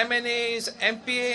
MNAs, MPA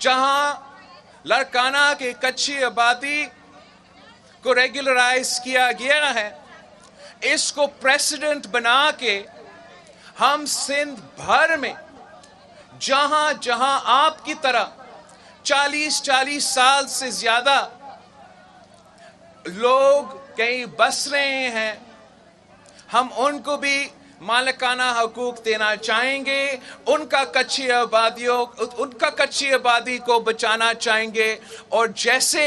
جہاں لاڑکانہ کے کچی آبادی کو ریگولرائز کیا گیا ہے، اس کو پریسیڈنٹ بنا کے ہم سندھ بھر میں جہاں جہاں آپ کی طرح 40 سال سے زیادہ لوگ کہیں بس رہے ہیں، ہم ان کو بھی مالکانہ حقوق دینا چاہیں گے، ان کا کچی آبادی کو بچانا چاہیں گے. اور جیسے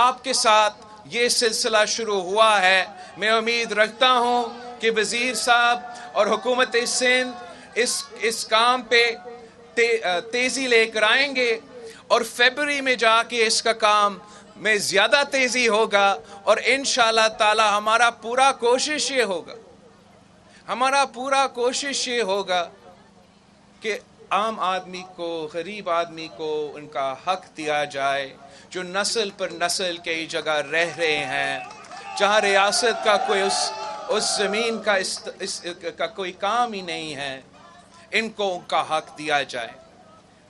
آپ کے ساتھ یہ سلسلہ شروع ہوا ہے، میں امید رکھتا ہوں کہ وزیر صاحب اور حکومت سندھ اس کام پہ تیزی لے کر آئیں گے، اور فیبروری میں جا کے اس کا کام میں زیادہ تیزی ہوگا. اور انشاءاللہ تعالی ہمارا پورا کوشش یہ ہوگا کہ عام آدمی کو، غریب آدمی کو ان کا حق دیا جائے، جو نسل پر نسل کئی جگہ رہ رہے ہیں، جہاں ریاست کا کوئی اس زمین کا کوئی کام ہی نہیں ہے، ان کو ان کا حق دیا جائے.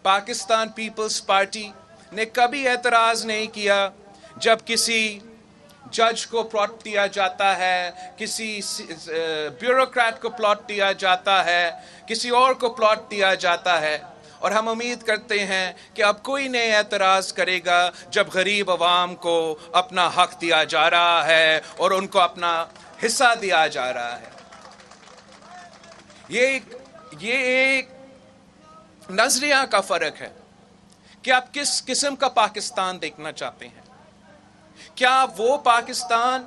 پاکستان پیپلز پارٹی نے کبھی اعتراض نہیں کیا جب کسی جج کو پلاٹ دیا جاتا ہے، کسی بیوروکریٹ کو پلاٹ دیا جاتا ہے، کسی اور کو پلاٹ دیا جاتا ہے. اور ہم امید کرتے ہیں کہ اب کوئی نہیں اعتراض کرے گا جب غریب عوام کو اپنا حق دیا جا رہا ہے اور ان کو اپنا حصہ دیا جا رہا ہے. یہ ایک نظریہ کا فرق ہے کہ آپ کس قسم کا پاکستان دیکھنا چاہتے ہیں. کیا آپ وہ پاکستان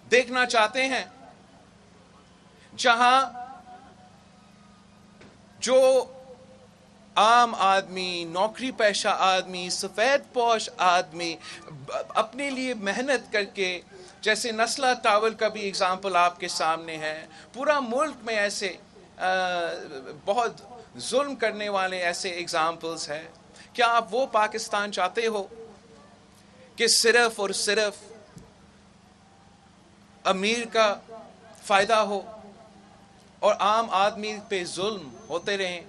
دیکھنا چاہتے ہیں جہاں جو عام آدمی، نوکری پیشہ آدمی، سفید پوش آدمی اپنے لیے محنت کر کے، جیسے نسلہ ٹاول کا بھی اگزامپل آپ کے سامنے ہے، پورا ملک میں ایسے بہت ظلم کرنے والے ایسے اگزامپلز ہیں. کیا آپ وہ پاکستان چاہتے ہو کہ صرف اور صرف امیر کا فائدہ ہو اور عام آدمی پہ ظلم ہوتے رہیں؟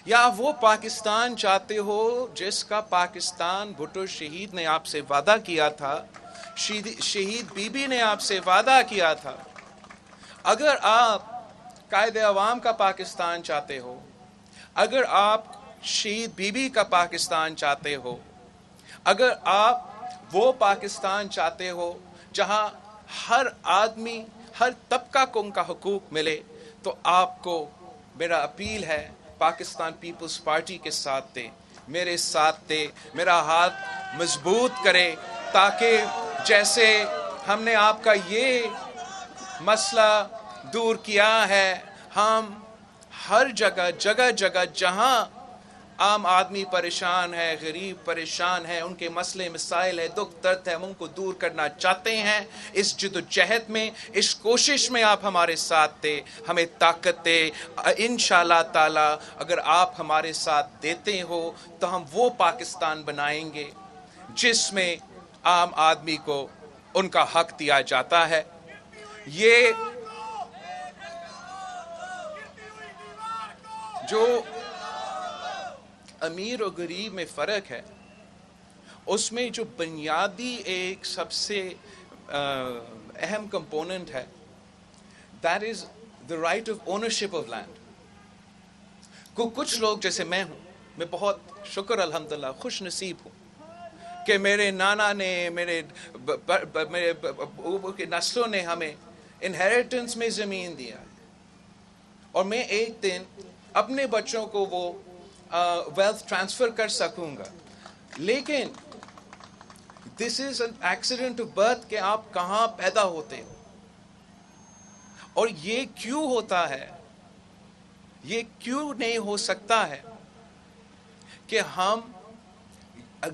یا وہ پاکستان چاہتے ہو جس کا پاکستان بھٹو شہید نے آپ سے وعدہ کیا تھا، شہید بی بی نے آپ سے وعدہ کیا تھا؟ اگر آپ قائد عوام کا پاکستان چاہتے ہو، اگر آپ شہید بی بی کا پاکستان چاہتے ہو، اگر آپ وہ پاکستان چاہتے ہو جہاں ہر آدمی، ہر طبقہ کو ان کا حقوق ملے، تو آپ کو میرا اپیل ہے، پاکستان پیپلز پارٹی کے ساتھ دیں، میرے ساتھ دیں، میرا ہاتھ مضبوط کرے، تاکہ جیسے ہم نے آپ کا یہ مسئلہ دور کیا ہے، ہم ہر جگہ جہاں عام آدمی پریشان ہے، غریب پریشان ہے، ان کے مسئلے مسائل ہے، دکھ درد ہے، ہم ان کو دور کرنا چاہتے ہیں. اس جدوجہد میں، اس کوشش میں آپ ہمارے ساتھ دیں، ہمیں طاقت دے. انشاءاللہ تعالی اگر آپ ہمارے ساتھ دیتے ہو تو ہم وہ پاکستان بنائیں گے جس میں عام آدمی کو ان کا حق دیا جاتا ہے. یہ جو امیر اور غریب میں فرق ہے، اس میں جو بنیادی ایک سب سے اہم کمپوننٹ ہے، that is the right of ownership of land. کچھ لوگ جیسے میں ہوں، میں بہت شکر الحمدللہ خوش نصیب ہوں کہ میرے نانا نے، میرے ابو کے نسلوں نے ہمیں انہیریٹنس میں زمین دیا، اور میں ایک دن اپنے بچوں کو وہ ویلتھ ٹرانسفر کر سکوں گا. لیکن this is an accident of birth کہ آپ کہاں پیدا ہوتے ہو. اور یہ کیوں ہوتا ہے، یہ کیوں نہیں ہو سکتا ہے کہ ہم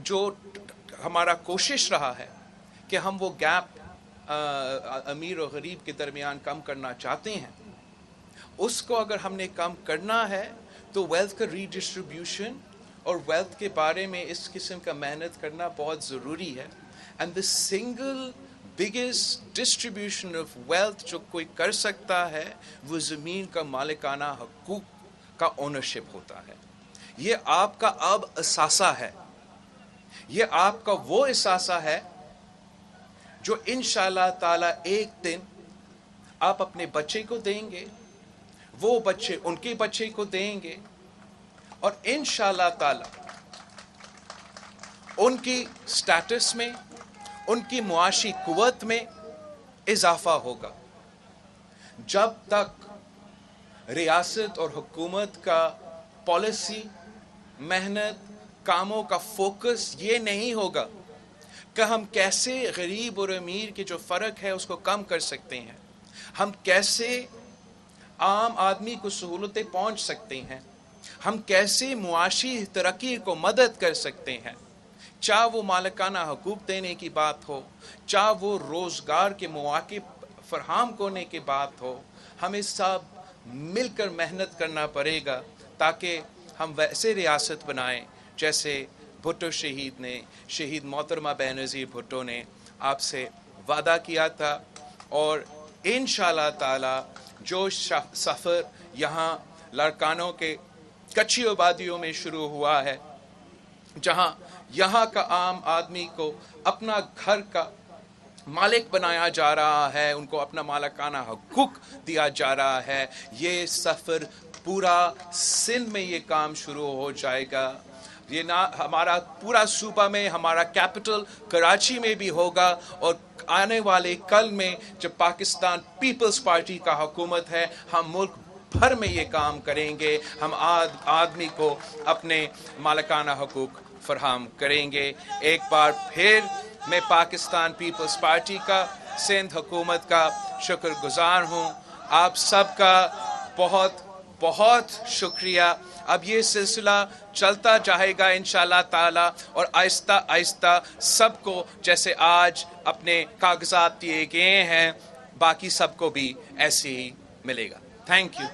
جو ہمارا کوشش رہا ہے کہ ہم وہ گیپ امیر اور غریب کے درمیان کم کرنا چاہتے ہیں، اس کو اگر ہم نے کم کرنا ہے تو ویلتھ کا ری ڈسٹریبیوشن اور ویلتھ کے بارے میں اس قسم کا محنت کرنا بہت ضروری ہے. And the single biggest distribution of wealth جو کوئی کر سکتا ہے وہ زمین کا مالکانہ حقوق کا اونرشپ ہوتا ہے. یہ آپ کا اب اثاثہ ہے، یہ آپ کا وہ اثاثہ ہے جو انشاءاللہ تعالی ایک دن آپ اپنے بچے کو دیں گے، وہ بچے ان کے بچے کو دیں گے، اور انشاءاللہ تعالی ان کی سٹیٹس میں، ان کی معاشی قوت میں اضافہ ہوگا۔ جب تک ریاست اور حکومت کا پالیسی، محنت، کاموں کا فوکس یہ نہیں ہوگا کہ ہم کیسے غریب اور امیر کے جو فرق ہے اس کو کم کر سکتے ہیں، ہم کیسے عام آدمی کو سہولتیں پہنچ سکتے ہیں، ہم کیسے معاشی ترقی کو مدد کر سکتے ہیں، چاہے وہ مالکانہ حقوق دینے کی بات ہو، چاہے وہ روزگار کے مواقع فراہم کرنے کی بات ہو، ہمیں سب مل کر محنت کرنا پڑے گا تاکہ ہم ویسے ریاست بنائیں جیسے بھٹو شہید محترمہ بینظیر بھٹو نے آپ سے وعدہ کیا تھا۔ اور انشاءاللہ تعالی جو سفر یہاں لاڑکانوں کے کچی آبادیوں میں شروع ہوا ہے، جہاں یہاں کا عام آدمی کو اپنا گھر کا مالک بنایا جا رہا ہے، ان کو اپنا مالکانہ حقوق دیا جا رہا ہے، یہ سفر پورا سندھ میں یہ کام شروع ہو جائے گا۔ یہ نہ ہمارا پورا صوبہ میں، ہمارا کیپٹل کراچی میں بھی ہوگا، اور آنے والے کل میں جب پاکستان پیپلز پارٹی کا حکومت ہے، ہم ملک بھر میں یہ کام کریں گے، ہم آدمی کو اپنے مالکانہ حقوق فراہم کریں گے۔ ایک بار پھر میں پاکستان پیپلز پارٹی کا، سندھ حکومت کا شکر گزار ہوں۔ آپ سب کا بہت بہت شکریہ۔ اب یہ سلسلہ چلتا جائے گا انشاءاللہ تعالی، اور آہستہ آہستہ سب کو جیسے آج اپنے کاغذات دیے گئے ہیں، باقی سب کو بھی ایسے ہی ملے گا۔ Thank you.